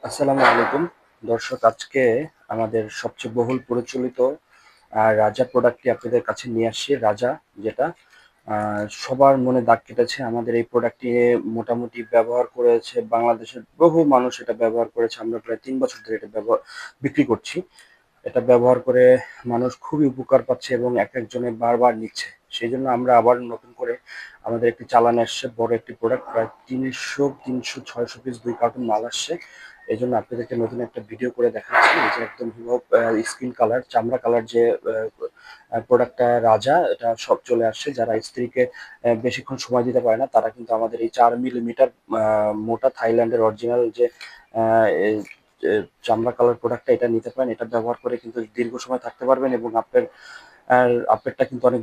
আসসালামু আলাইকুম দর্শক, আজকে আমাদের সবচেয়ে বহুল প্রচলিত রাজা প্রোডাক্টটি আপনাদের কাছে নিয়ে আসছি। রাজা, যেটা সবার মনে দাগ কেটেছে। আমাদের এই প্রোডাক্টটি মোটামুটি ব্যবহার করেছে বাংলাদেশের বহু মানুষ, এটা ব্যবহার করেছে। আমরা প্রায় 3 বছর ধরে এটা বিক্রি করছি। এটা ব্যবহার করে মানুষ খুবই উপকার পাচ্ছে এবং এক একজনে বারবার নিচ্ছে। সেই জন্য আমরা আবার নতুন করে আমাদের একটি চালান আসছে, বড় একটি প্রোডাক্ট, প্রায় 300, 300, 600 পিস 2 কার্টুন মাল আসছে। এই জন্য আপনাদেরকে নতুন একটা ভিডিও করে দেখাচ্ছি। এই যে একদম হিমো স্কিন কালার, চামড়া কালার যে প্রোডাক্টটা রাজা, এটা সব চলে আসছে। যারা স্ত্রীকে বেশিক্ষণ সময় দিতে পারে না, তারা কিন্তু আমাদের এই 4 মিলিমিটার মোটা থাইল্যান্ডের অরিজিনাল যে আহ, এই, চামড়া কালার প্রোডাক্টটা, এটা নিতে পারেন। এটা ব্যবহার করে কিন্তু দীর্ঘ সময় থাকতে পারবেন এবং আপেলটা কিন্তু অনেক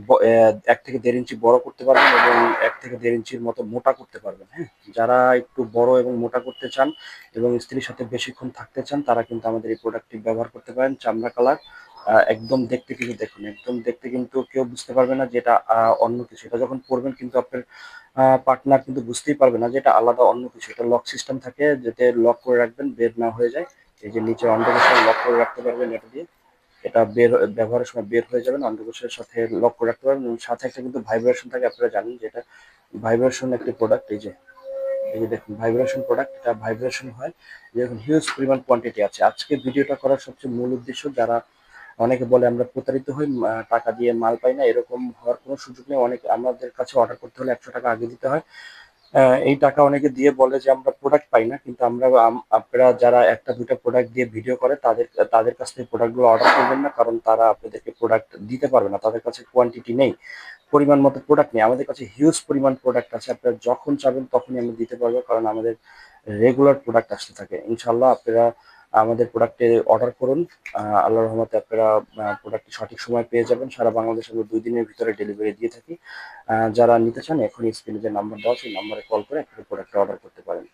1 থেকে 1.5 ইঞ্চি বড় করতে পারবেন এবং 1 থেকে 1.5 ইঞ্চির মতো মোটা করতে পারবেন। হ্যাঁ, যারা একটু বড় এবং মোটা করতে চান এবং স্ত্রীর সাথে বেশিক্ষণ থাকতে চান, তারা কিন্তু আমাদের এই প্রোডাক্টটি ব্যবহার করতে পারেন। চামড়া কালার, একদম দেখতে কিন্তু দেখুন, একদম দেখতে কিন্তু কেউ বুঝতে পারবে না যে এটা অন্য কিছু। এটা যখন পরবেন কিন্তু আপনার পার্টনার কিন্তু বুঝতেই পারবে না যে এটা আলাদা অন্য কিছু। এটা লক সিস্টেম থাকে, যাতে লক করে রাখবেন, বের না হয়ে যায়। এই যে নিচে অন্ডকোষে লক করে রাখতে পারবেন এটা দিয়ে। এটা ব্যবহারের সময় বের হয়ে যাবেন, অন্ডকোষের সাথে লক করে রাখতে পারবেন। এবং সাথে একটা কিন্তু ভাইব্রেশন থাকে, আপনারা জানেন যে এটা ভাইব্রেশন একটি প্রোডাক্ট। এই যে দেখুন, ভাইব্রেশন প্রোডাক্ট, এটা ভাইব্রেশন হয়। দেখুন, হিউজ পরিমাণ কোয়ান্টিটি আছে। আজকে ভিডিওটা করার সবচেয়ে মূল উদ্দেশ্য, যারা অনেকে বলে আমরা প্রতারিত হই, টাকা দিয়ে মাল পাই না, এরকম হওয়ার কোনো সুযোগ নেই। অনেক আমাদের কাছে অর্ডার করতে হলে 100 টাকা আগে দিতে হয়। এই টাকা অনেকে দিয়ে বলে যে আমরা প্রোডাক্ট পাই না, কিন্তু আপনারা যারা একটা দুইটা প্রোডাক্ট দিয়ে ভিডিও করে, তাদের তাদের কাছ থেকে প্রোডাক্টগুলো অর্ডার করবেন না, কারণ তারা আপনাদেরকে প্রোডাক্ট দিতে পারবে না। তাদের কাছে কোয়ান্টিটি নেই, পরিমাণ মতো প্রোডাক্ট নেই। আমাদের কাছে হিউজ পরিমাণ প্রোডাক্ট আছে। আপনারা যখন চাবেন তখনই আমরা দিতে পারবো, কারণ আমাদের রেগুলার প্রোডাক্ট আসতে থাকে। ইনশাল্লাহ আপনারা আমাদের প্রোডাক্টে অর্ডার করুন। আল্লাহর রহমতে আপনারা প্রোডাক্টটি সঠিক সময় পেয়ে যাবেন। সারা বাংলাদেশে আমরা 2 দিনের ভিতরে ডেলিভারি দিয়ে থাকি। যারা নিতে চান, এখনই স্ক্রিনে যে নাম্বার দেওয়া, সেই নাম্বারে কল করে আপনারা প্রোডাক্টটা অর্ডার করতে পারেন।